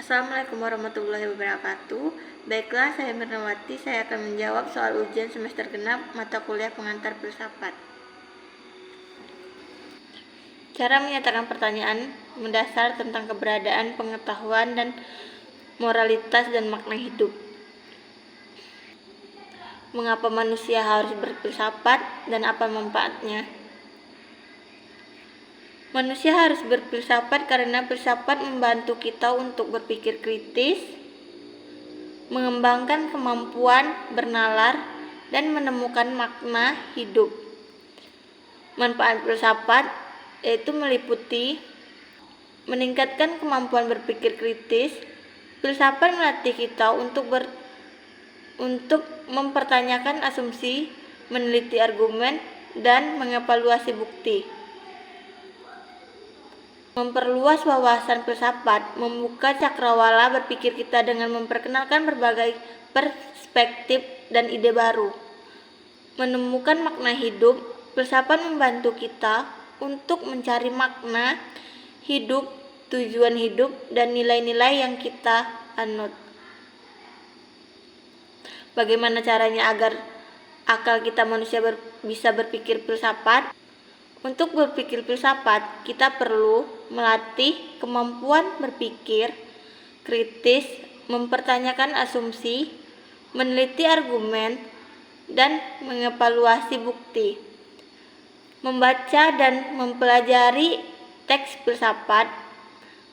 Assalamualaikum warahmatullahi wabarakatuh. Baiklah, saya Mirnawati. Saya akan menjawab soal ujian semester genap mata kuliah pengantar filsafat. Cara menyatakan pertanyaan mendasar tentang keberadaan, pengetahuan, dan moralitas dan makna hidup. Mengapa manusia harus berfilsafat dan apa manfaatnya? Manusia harus berfilsafat karena filsafat membantu kita untuk berpikir kritis, mengembangkan kemampuan bernalar, dan menemukan makna hidup. Manfaat filsafat yaitu meliputi meningkatkan kemampuan berpikir kritis. Filsafat melatih kita untuk mempertanyakan asumsi, meneliti argumen, dan mengevaluasi bukti. Memperluas wawasan filsafat, membuka cakrawala berpikir kita dengan memperkenalkan berbagai perspektif dan ide baru. Menemukan makna hidup, filsafat membantu kita untuk mencari makna hidup, tujuan hidup, dan nilai-nilai yang kita anut. Bagaimana caranya agar akal kita manusia bisa berpikir filsafat? Untuk berpikir filsafat, kita perlu melatih kemampuan berpikir kritis, mempertanyakan asumsi, meneliti argumen, dan mengevaluasi bukti. Membaca dan mempelajari teks filsafat,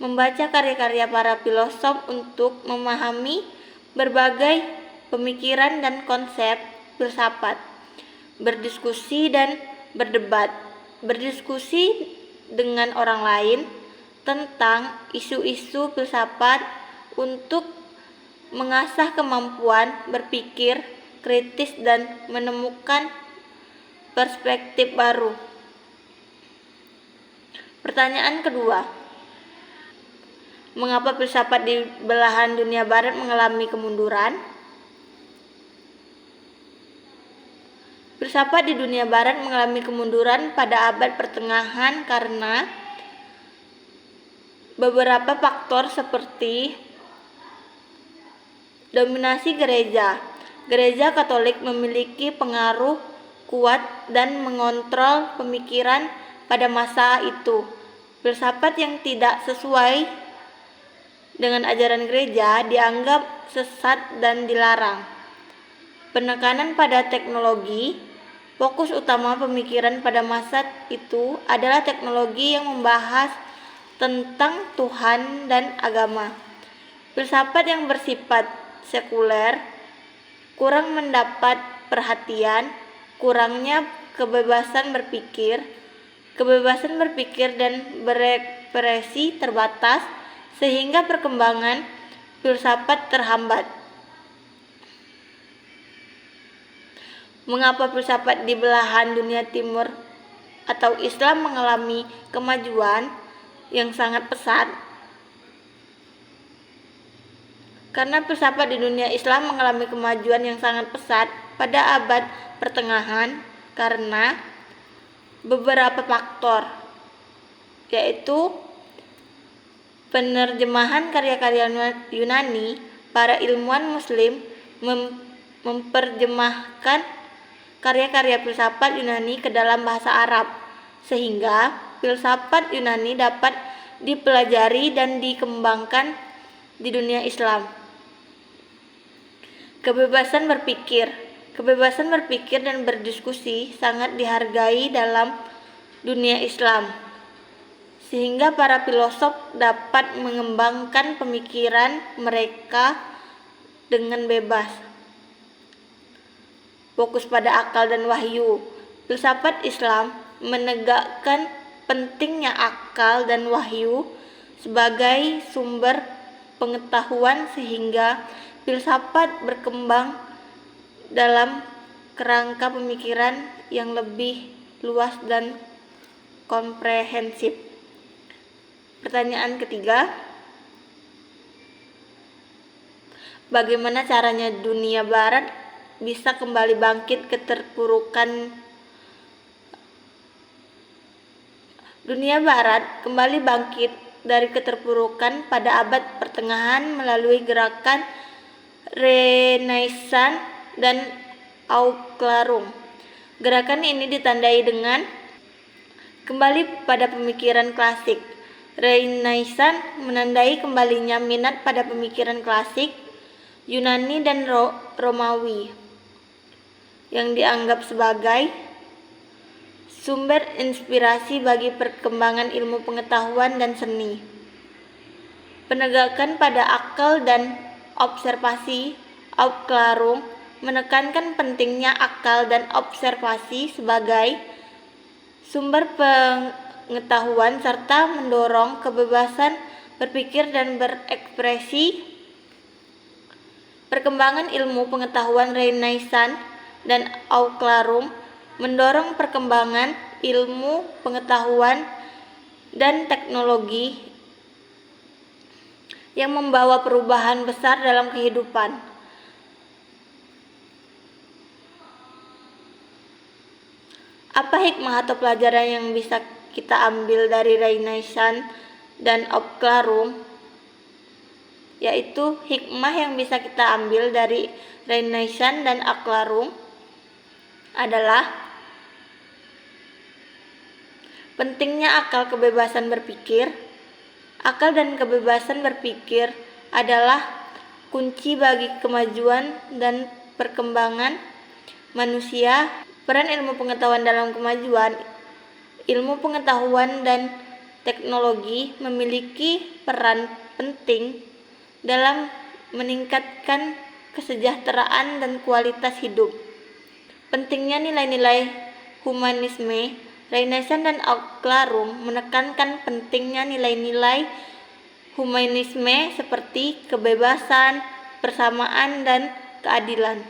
membaca karya-karya para filosof untuk memahami berbagai pemikiran dan konsep filsafat, berdiskusi dan berdebat. Berdiskusi dengan orang lain tentang isu-isu filsafat untuk mengasah kemampuan berpikir kritis dan menemukan perspektif baru. Pertanyaan kedua, mengapa filsafat di belahan dunia barat mengalami kemunduran? Filsafat di dunia barat mengalami kemunduran pada abad pertengahan karena beberapa faktor seperti dominasi gereja. Gereja Katolik memiliki pengaruh kuat dan mengontrol pemikiran pada masa itu. Filsafat yang tidak sesuai dengan ajaran gereja dianggap sesat dan dilarang. Penekanan pada teknologi, fokus utama pemikiran pada masa itu adalah teknologi yang membahas tentang Tuhan dan agama. Filsafat yang bersifat sekuler kurang mendapat perhatian, kurangnya kebebasan berpikir dan berekspresi terbatas, sehingga perkembangan filsafat terhambat. Mengapa filsafat di belahan dunia timur atau Islam mengalami kemajuan yang sangat pesat? Karena filsafat di dunia Islam mengalami kemajuan yang sangat pesat pada abad pertengahan karena beberapa faktor, yaitu penerjemahan karya-karya Yunani. Para ilmuwan Muslim memperjemahkan karya-karya filsafat Yunani ke dalam bahasa Arab, sehingga filsafat Yunani dapat dipelajari dan dikembangkan di dunia Islam. Kebebasan berpikir dan berdiskusi sangat dihargai dalam dunia Islam, sehingga para filosof dapat mengembangkan pemikiran mereka dengan bebas. Fokus pada akal dan wahyu. Filsafat Islam menegakkan pentingnya akal dan wahyu sebagai sumber pengetahuan, sehingga filsafat berkembang dalam kerangka pemikiran yang lebih luas dan komprehensif. Pertanyaan ketiga, bagaimana caranya dunia barat bisa kembali bangkit keterpurukan? Dunia barat kembali bangkit dari keterpurukan pada abad pertengahan melalui gerakan Renaissance dan Auklarum. Gerakan ini ditandai dengan kembali pada pemikiran klasik. Renaissance menandai kembalinya minat pada pemikiran klasik Yunani dan Romawi yang dianggap sebagai sumber inspirasi bagi perkembangan ilmu pengetahuan dan seni. Penegakan pada akal dan observasi Auklarum menekankan pentingnya akal dan observasi sebagai sumber pengetahuan serta mendorong kebebasan berpikir dan berekspresi. Perkembangan ilmu pengetahuan Renaissance dan Auklarum mendorong perkembangan ilmu pengetahuan dan teknologi yang membawa perubahan besar dalam kehidupan. Apa hikmah atau pelajaran yang bisa kita ambil dari Renaissance dan Auklarum? Yaitu hikmah yang bisa kita ambil dari Renaissance dan Auklarum adalah pentingnya akal kebebasan berpikir. Akal dan kebebasan berpikir adalah kunci bagi kemajuan dan perkembangan manusia. Peran ilmu pengetahuan dalam kemajuan ilmu pengetahuan dan teknologi memiliki peran penting dalam meningkatkan kesejahteraan dan kualitas hidup. Pentingnya nilai-nilai humanisme. Renaissance dan Auklarum menekankan pentingnya nilai-nilai humanisme seperti kebebasan, persamaan, dan keadilan.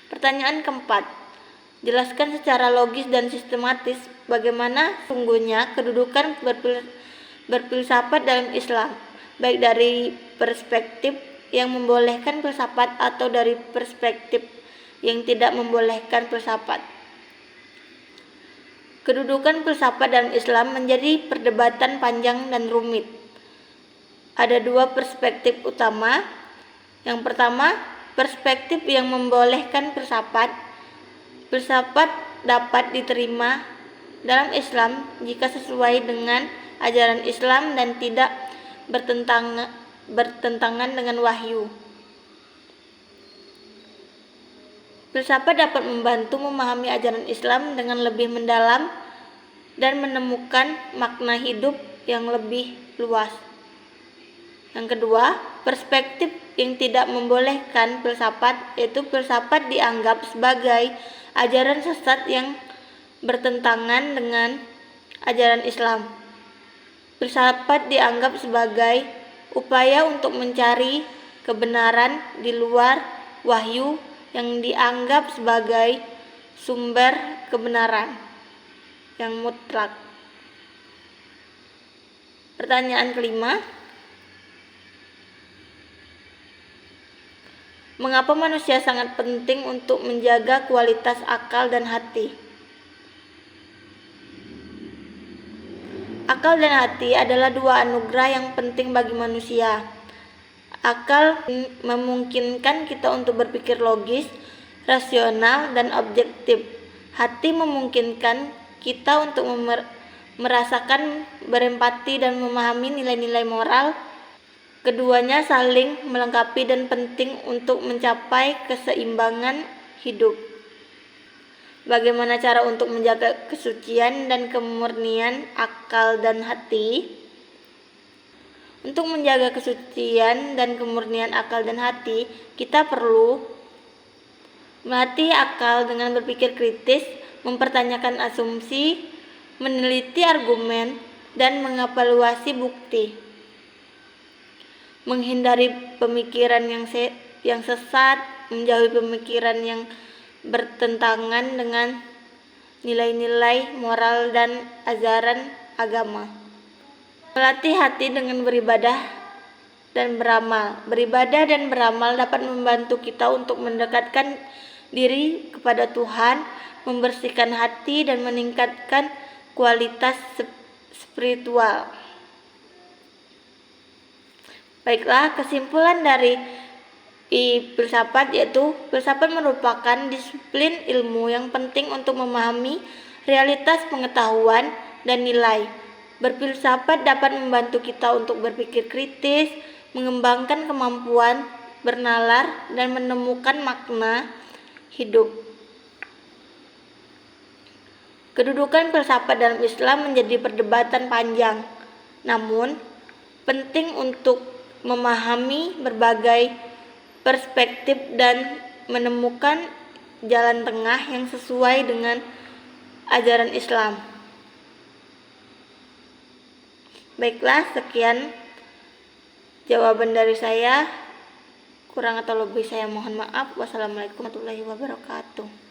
Pertanyaan keempat, jelaskan secara logis dan sistematis bagaimana sungguhnya kedudukan berfilsafat dalam Islam, baik dari perspektif yang membolehkan filsafat atau dari perspektif yang tidak membolehkan filsafat. Kedudukan filsafat dalam Islam menjadi perdebatan panjang dan rumit. Ada dua perspektif utama. Yang pertama, perspektif yang membolehkan filsafat. Filsafat dapat diterima dalam Islam jika sesuai dengan ajaran Islam dan tidak bertentangan dengan wahyu. Filsafat dapat membantu memahami ajaran Islam dengan lebih mendalam dan menemukan makna hidup yang lebih luas. Yang kedua, perspektif yang tidak membolehkan filsafat, yaitu filsafat dianggap sebagai ajaran sesat yang bertentangan dengan ajaran Islam. Filsafat dianggap sebagai upaya untuk mencari kebenaran di luar wahyu yang dianggap sebagai sumber kebenaran yang mutlak. Pertanyaan kelima, mengapa manusia sangat penting untuk menjaga kualitas akal dan hati? Akal dan hati adalah dua anugerah yang penting bagi manusia. Akal memungkinkan kita untuk berpikir logis, rasional, dan objektif. Hati memungkinkan kita untuk merasakan, berempati, dan memahami nilai-nilai moral. Keduanya saling melengkapi dan penting untuk mencapai keseimbangan hidup. Bagaimana cara untuk menjaga kesucian dan kemurnian akal dan hati? Untuk menjaga kesucian dan kemurnian akal dan hati, kita perlu melatih akal dengan berpikir kritis, mempertanyakan asumsi, meneliti argumen, dan mengevaluasi bukti. Menghindari pemikiran yang sesat, menjauhi pemikiran yang bertentangan dengan nilai-nilai moral dan ajaran agama. Melatih hati dengan beribadah dan beramal. Beribadah dan beramal dapat membantu kita untuk mendekatkan diri kepada Tuhan, membersihkan hati, dan meningkatkan kualitas spiritual. Baiklah, kesimpulan dari filsafat yaitu filsafat merupakan disiplin ilmu yang penting untuk memahami realitas pengetahuan dan nilai. Berfilsafat dapat membantu kita untuk berpikir kritis, mengembangkan kemampuan bernalar, dan menemukan makna hidup. Kedudukan filsafat dalam Islam menjadi perdebatan panjang, namun penting untuk memahami berbagai perspektif dan menemukan jalan tengah yang sesuai dengan ajaran Islam. Baiklah, sekian jawaban dari saya. Kurang atau lebih saya mohon maaf. Wassalamualaikum warahmatullahi wabarakatuh.